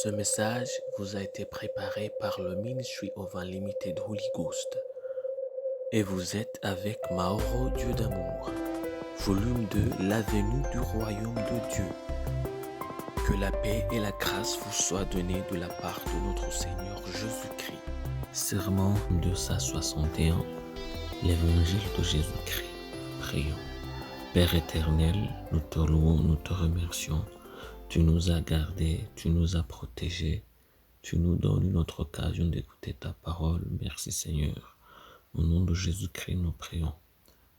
Ce message vous a été préparé par le Ministry of Unlimited Holy Ghost et vous êtes avec Mauro Dieu d'amour, volume 2, la venue du royaume de Dieu. Que la paix et la grâce vous soient données de la part de notre Seigneur Jésus-Christ. Sermon 261, l'évangile de Jésus-Christ. Prions. Père éternel, nous te louons, nous te remercions. Tu nous as gardés, tu nous as protégés. Tu nous donnes une autre occasion d'écouter ta parole. Merci Seigneur. Au nom de Jésus-Christ, nous prions.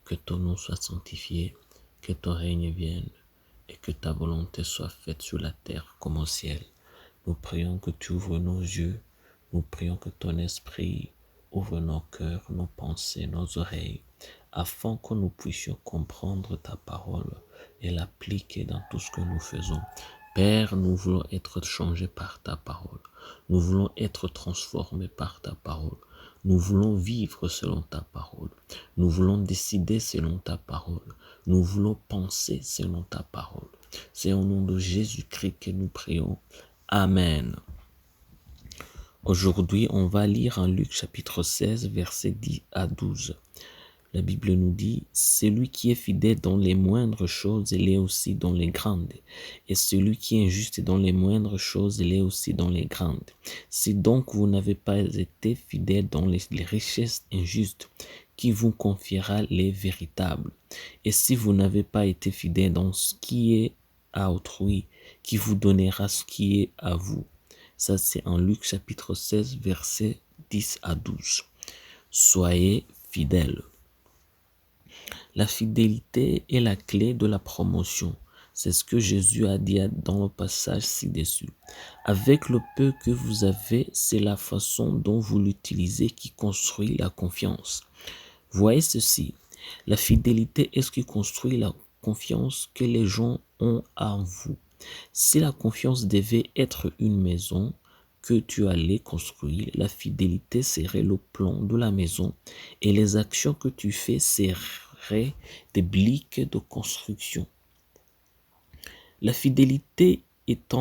Que ton nom soit sanctifié, que ton règne vienne et que ta volonté soit faite sur la terre comme au ciel. Nous prions que tu ouvres nos yeux. Nous prions que ton esprit ouvre nos cœurs, nos pensées, nos oreilles, afin que nous puissions comprendre ta parole et l'appliquer dans tout ce que nous faisons. Père, nous voulons être changés par ta parole. Nous voulons être transformés par ta parole. Nous voulons vivre selon ta parole. Nous voulons décider selon ta parole. Nous voulons penser selon ta parole. C'est au nom de Jésus-Christ que nous prions. Amen. Aujourd'hui, on va lire en Luc chapitre 16, versets 10 à 12. La Bible nous dit, « Celui qui est fidèle dans les moindres choses, il est aussi dans les grandes. Et celui qui est injuste dans les moindres choses, il est aussi dans les grandes. Si donc vous n'avez pas été fidèle dans les richesses injustes, qui vous confiera les véritables? Et si vous n'avez pas été fidèle dans ce qui est à autrui, qui vous donnera ce qui est à vous? » Ça, c'est en Luc chapitre 16, versets 10 à 12. Soyez fidèles. La fidélité est la clé de la promotion. C'est ce que Jésus a dit dans le passage ci-dessus. Avec le peu que vous avez, c'est la façon dont vous l'utilisez qui construit la confiance. Voyez ceci, la fidélité est ce qui construit la confiance que les gens ont en vous. Si la confiance devait être une maison que tu allais construire, la fidélité serait le plan de la maison et les actions que tu fais seraient des briques de construction. La fidélité est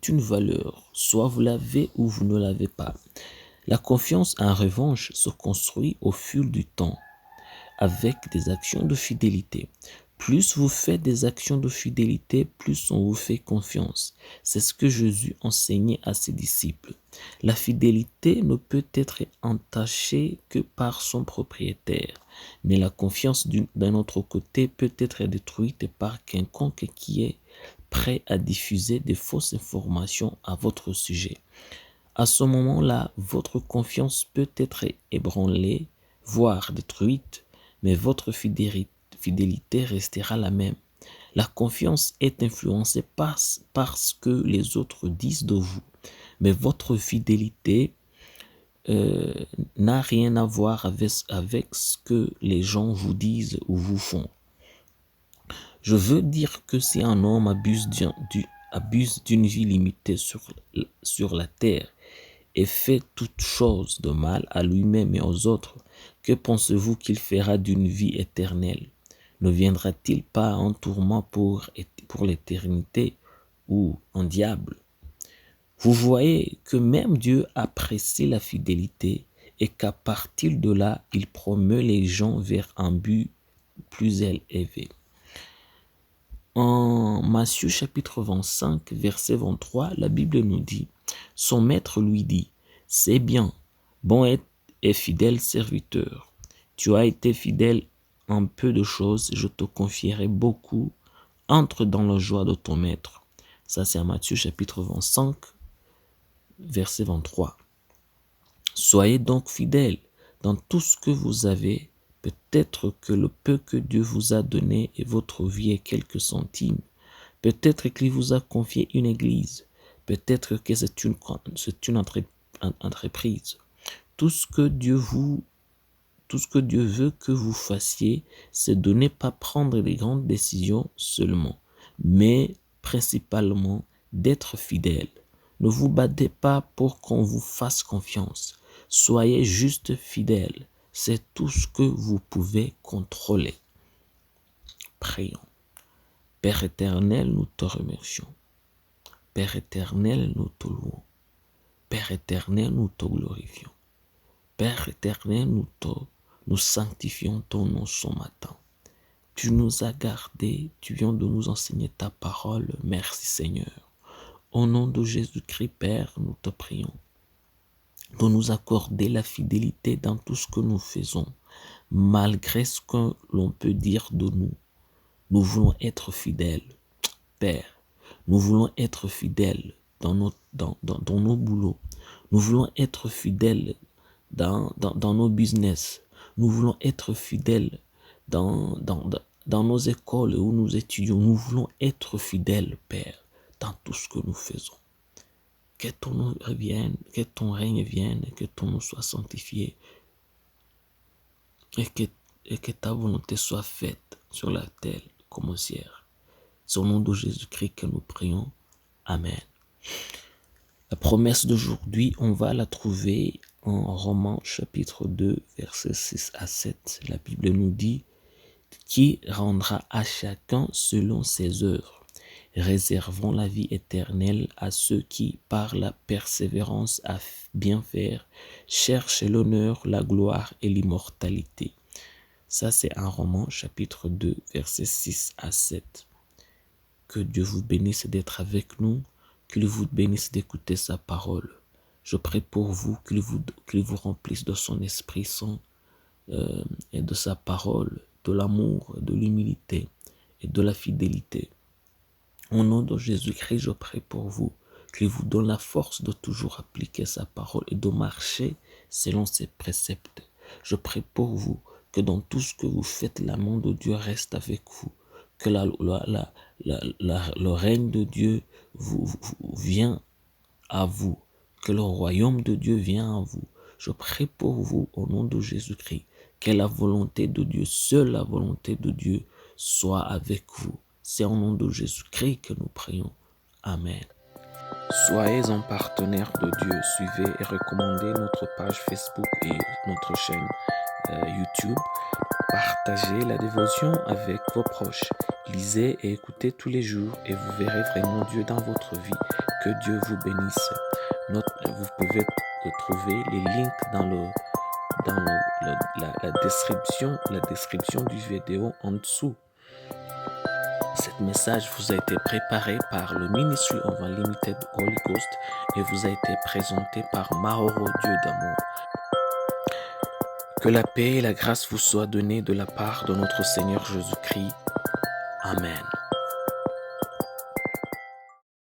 une valeur, soit vous l'avez ou vous ne l'avez pas. La confiance, en revanche, se construit au fil du temps avec des actions de fidélité. Plus vous faites des actions de fidélité, plus on vous fait confiance. C'est ce que Jésus enseignait à ses disciples. La fidélité ne peut être entachée que par son propriétaire, mais la confiance d'un autre côté peut être détruite par quiconque qui est prêt à diffuser de fausses informations à votre sujet. À ce moment-là, votre confiance peut être ébranlée, voire détruite, mais votre fidélité restera la même. La confiance est influencée par ce que les autres disent de vous, mais votre fidélité n'a rien à voir avec ce que les gens vous disent ou vous font. Je veux dire que si un homme abuse d'une vie limitée sur la terre et fait toute chose de mal à lui-même et aux autres, que pensez-vous qu'il fera d'une vie éternelle? Ne viendra-t-il pas en tourment pour l'éternité ou en diable? Vous voyez que même Dieu apprécie la fidélité et qu'à partir de là, il promeut les gens vers un but plus élevé. En Matthieu chapitre 25, verset 23, la Bible nous dit, son maître lui dit, « C'est bien, bon et fidèle serviteur. Tu as été fidèle en peu de choses, je te confierai beaucoup. Entre dans la joie de ton maître. » Ça, c'est en Matthieu chapitre 25, verset 23. Soyez donc fidèles dans tout ce que vous avez. Peut-être que le peu que Dieu vous a donné et votre vie est quelques centimes. Peut-être qu'il vous a confié une église. Peut-être que c'est une entreprise. Tout ce que Dieu veut que vous fassiez, c'est de ne pas prendre des grandes décisions seulement, mais principalement d'être fidèle. Ne vous battez pas pour qu'on vous fasse confiance. Soyez juste fidèle. C'est tout ce que vous pouvez contrôler. Prions. Père éternel, nous te remercions. Père éternel, nous te louons. Père éternel, nous te glorifions. Père éternel, nous sanctifions ton nom ce matin. Tu nous as gardés, tu viens de nous enseigner ta parole. Merci Seigneur. Au nom de Jésus-Christ, Père, nous te prions de nous accorder la fidélité dans tout ce que nous faisons, malgré ce que l'on peut dire de nous. Nous voulons être fidèles, Père. Nous voulons être fidèles dans nos boulots. Nous voulons être fidèles dans nos business. Nous voulons être fidèles dans nos écoles où nous étudions. Nous voulons être fidèles, Père, dans tout ce que nous faisons. Que ton nom revienne, que ton règne vienne, que ton nom soit sanctifié et que ta volonté soit faite sur la terre comme au ciel. C'est au nom de Jésus-Christ que nous prions. Amen. La promesse d'aujourd'hui, on va la trouver en Romains chapitre 2, versets 6 à 7. La Bible nous dit « Qui rendra à chacun selon ses œuvres, réservant la vie éternelle à ceux qui, par la persévérance à bien faire, cherchent l'honneur, la gloire et l'immortalité. » Ça, c'est un Romains chapitre 2, versets 6 à 7. Que Dieu vous bénisse d'être avec nous, qu'il vous bénisse d'écouter sa parole. Je prie pour vous, qu'il vous remplisse de son Esprit Saint et de sa parole, de l'amour, de l'humilité et de la fidélité. Au nom de Jésus-Christ, je prie pour vous, qu'il vous donne la force de toujours appliquer sa parole et de marcher selon ses préceptes. Je prie pour vous, que dans tout ce que vous faites, la main de Dieu reste avec vous, que le règne de Dieu vient à vous, que le royaume de Dieu vient à vous. Je prie pour vous au nom de Jésus-Christ, que la volonté de Dieu, seule la volonté de Dieu, soit avec vous. C'est au nom de Jésus-Christ que nous prions. Amen. Soyez un partenaire de Dieu. Suivez et recommandez notre page Facebook et notre chaîne YouTube. Partagez la dévotion avec vos proches. Lisez et écoutez tous les jours et vous verrez vraiment Dieu dans votre vie. Que Dieu vous bénisse. Vous pouvez trouver les links dans la description du vidéo en dessous. Cet message vous a été préparé par le Ministry of Unlimited Holy Ghost et vous a été présenté par Mahoro Dieu d'amour. Que la paix et la grâce vous soient données de la part de notre Seigneur Jésus-Christ. Amen.